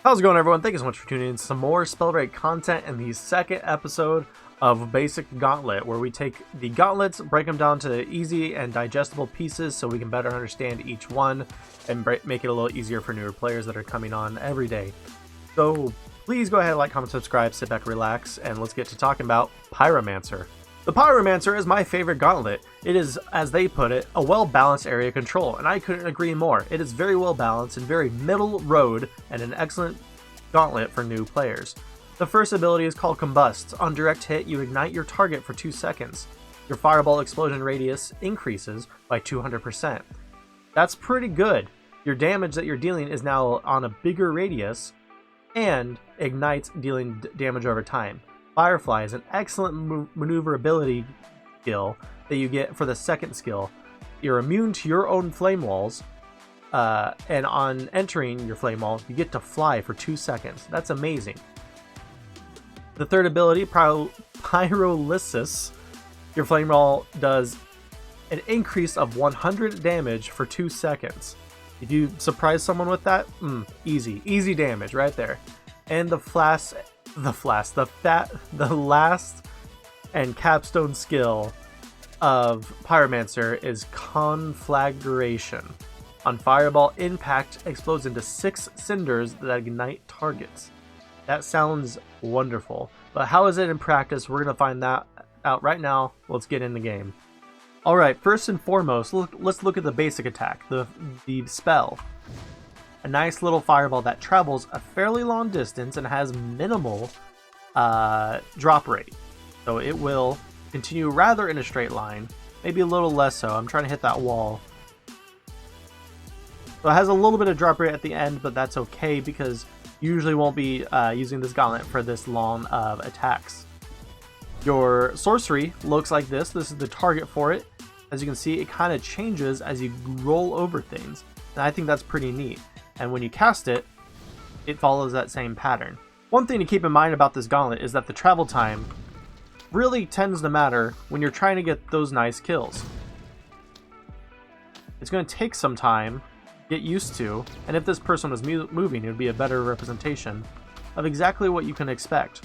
How's it going, everyone? Thank you so much for tuning in to some more Spellbreak content in the second episode of Basic Gauntlet, where we take the gauntlets, break them down to easy and digestible pieces so we can better understand each one and make it a little easier for newer players that are coming on every day. So please go ahead, like, comment, subscribe, sit back, relax, and let's get to talking about Pyromancer. The Pyromancer is my favorite gauntlet. It is, as they put it, a well-balanced area control, and I couldn't agree more. It is very well-balanced and very middle road, and an excellent gauntlet for new players. The first ability is called Combust. On direct hit, you ignite your target for 2 seconds. Your fireball explosion radius increases by 200%. That's pretty good. Your damage that you're dealing is now on a bigger radius, and ignites, dealing damage over time. Firefly is an excellent maneuverability skill that you get for the second skill. You're immune to your own flame walls, and on entering your flame wall, you get to fly for 2 seconds. That's amazing. The third ability, Pyrolysis, your flame wall does an increase of 100 damage for 2 seconds. If you surprise someone with that, easy damage right there. And the last and capstone skill of Pyromancer is Conflagration. On fireball, impact explodes into 6 cinders that ignite targets. That sounds wonderful, but how is it in practice? We're going to find that out right now. Let's get in the game. Alright, first and foremost, let's look at the basic attack, the spell. A nice little fireball that travels a fairly long distance and has minimal drop rate. So it will continue rather in a straight line, maybe a little less so. I'm trying to hit that wall. So it has a little bit of drop rate at the end, but that's okay because you usually won't be using this gauntlet for this long of attacks. Your sorcery looks like this. This is the target for it. As you can see, it kind of changes as you roll over things, and I think that's pretty neat. And when you cast it, it follows that same pattern. One thing to keep in mind about this gauntlet is that the travel time really tends to matter when you're trying to get those nice kills. It's going to take some time to get used to, and if this person was moving, it would be a better representation of exactly what you can expect.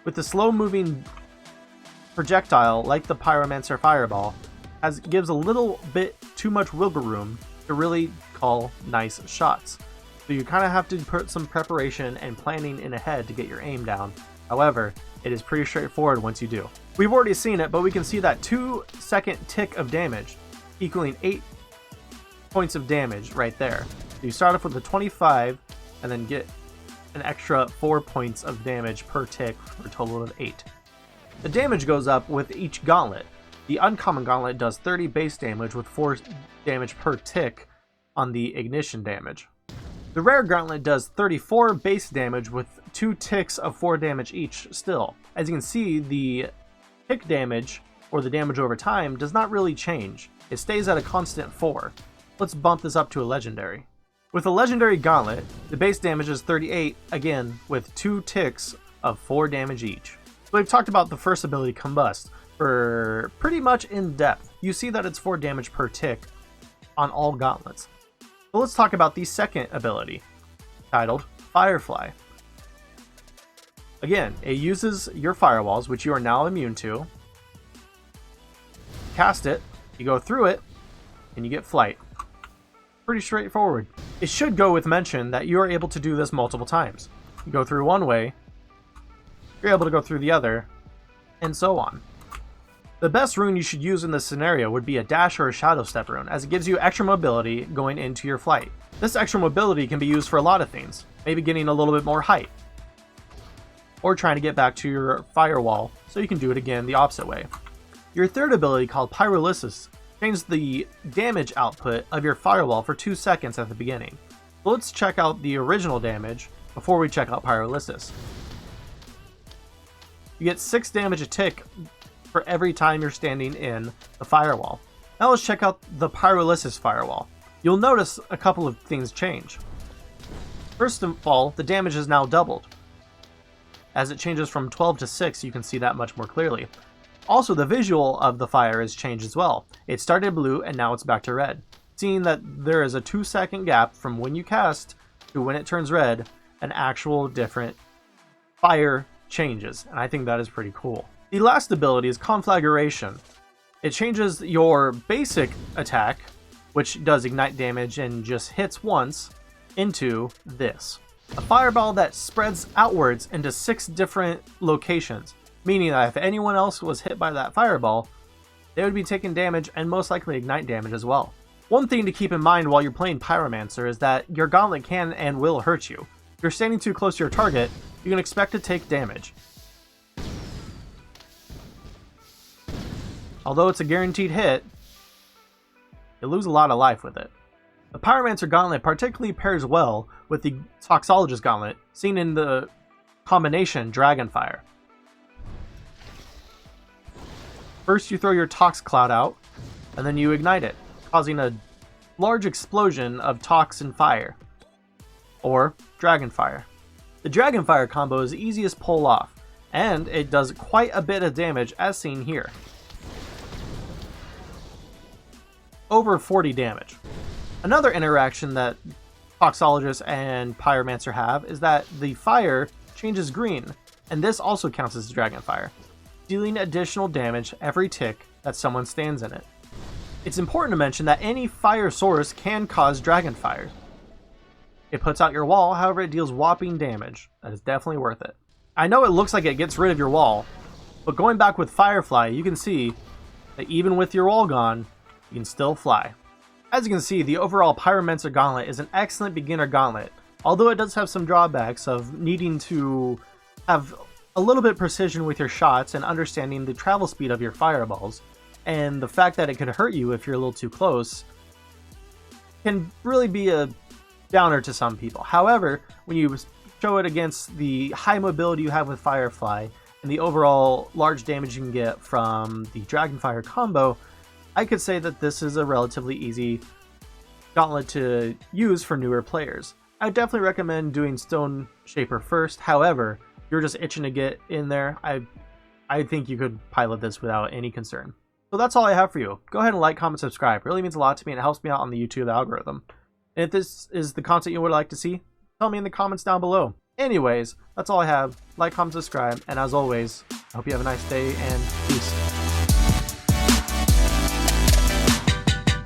With the slow-moving projectile, like the Pyromancer Fireball, gives a little bit too much wiggle room to really call nice shots. So you kind of have to put some preparation and planning in ahead to get your aim down. However, it is pretty straightforward once you do. We've already seen it, but we can see that 2-second tick of damage equaling 8 points of damage right there. So you start off with a 25 and then get an extra 4 points of damage per tick for a total of 8. The damage goes up with each gauntlet. The uncommon gauntlet does 30 base damage with 4 damage per tick on the ignition damage. The rare gauntlet does 34 base damage with 2 ticks of 4 damage each still. As you can see, the tick damage, or the damage over time, does not really change. It stays at a constant 4. Let's bump this up to a legendary. With a legendary gauntlet, the base damage is 38, again, with 2 ticks of 4 damage each. So we've talked about the first ability, Combust, for pretty much in depth. You see that it's 4 damage per tick on all gauntlets. So let's talk about the second ability, titled Firefly. Again, it uses your firewalls, which you are now immune to. Cast it, you go through it, and you get flight. Pretty straightforward. It should go with mention that you are able to do this multiple times. You go through one way, you're able to go through the other, and so on. The best rune you should use in this scenario would be a dash or a shadow step rune, as it gives you extra mobility going into your flight. This extra mobility can be used for a lot of things, maybe getting a little bit more height, or trying to get back to your firewall so you can do it again the opposite way. Your third ability, called Pyrolysis, changes the damage output of your firewall for 2 seconds at the beginning. So let's check out the original damage before we check out Pyrolysis. You get 6 damage a tick for every time you're standing in the firewall. Now let's check out the Pyrolysis firewall. You'll notice a couple of things change. First of all, the damage is now doubled. As it changes from 12 to 6, you can see that much more clearly. Also, the visual of the fire has changed as well. It started blue and now it's back to red. Seeing that there is a 2-second gap from when you cast to when it turns red, an actual different fire changes, and I think that is pretty cool. The last ability is Conflagration. It changes your basic attack, which does ignite damage and just hits once, into this. A fireball that spreads outwards into 6 different locations, meaning that if anyone else was hit by that fireball, they would be taking damage and most likely ignite damage as well. One thing to keep in mind while you're playing Pyromancer is that your gauntlet can and will hurt you. If you're standing too close to your target, you can expect to take damage. Although it's a guaranteed hit, you lose a lot of life with it. The Pyromancer Gauntlet particularly pairs well with the Toxologist Gauntlet, seen in the combination Dragonfire. First you throw your Tox Cloud out, and then you ignite it, causing a large explosion of Tox and Fire, or Dragonfire. The Dragonfire combo is the easiest pull off, and it does quite a bit of damage as seen here. Over 40 damage. Another interaction that Toxologist and Pyromancer have is that the fire changes green, and this also counts as Dragonfire, dealing additional damage every tick that someone stands in it. It's important to mention that any fire source can cause Dragonfire. It puts out your wall, however it deals whopping damage. That is definitely worth it. I know it looks like it gets rid of your wall, but going back with Firefly, you can see that even with your wall gone, you can still fly. As you can see, the overall Pyromancer Gauntlet is an excellent beginner gauntlet, although it does have some drawbacks of needing to have a little bit precision with your shots and understanding the travel speed of your fireballs, and the fact that it could hurt you if you're a little too close can really be a downer to some people. However, when you show it against the high mobility you have with Firefly and the overall large damage you can get from the Dragonfire combo, I could say that this is a relatively easy gauntlet to use for newer players. I would definitely recommend doing Stone Shaper first. However, if you're just itching to get in there, I think you could pilot this without any concern. So that's all I have for you. Go ahead and like, comment, subscribe. It really means a lot to me and it helps me out on the YouTube algorithm. And if this is the content you would like to see, tell me in the comments down below. Anyways, that's all I have. Like, comment, subscribe, and as always, I hope you have a nice day and peace.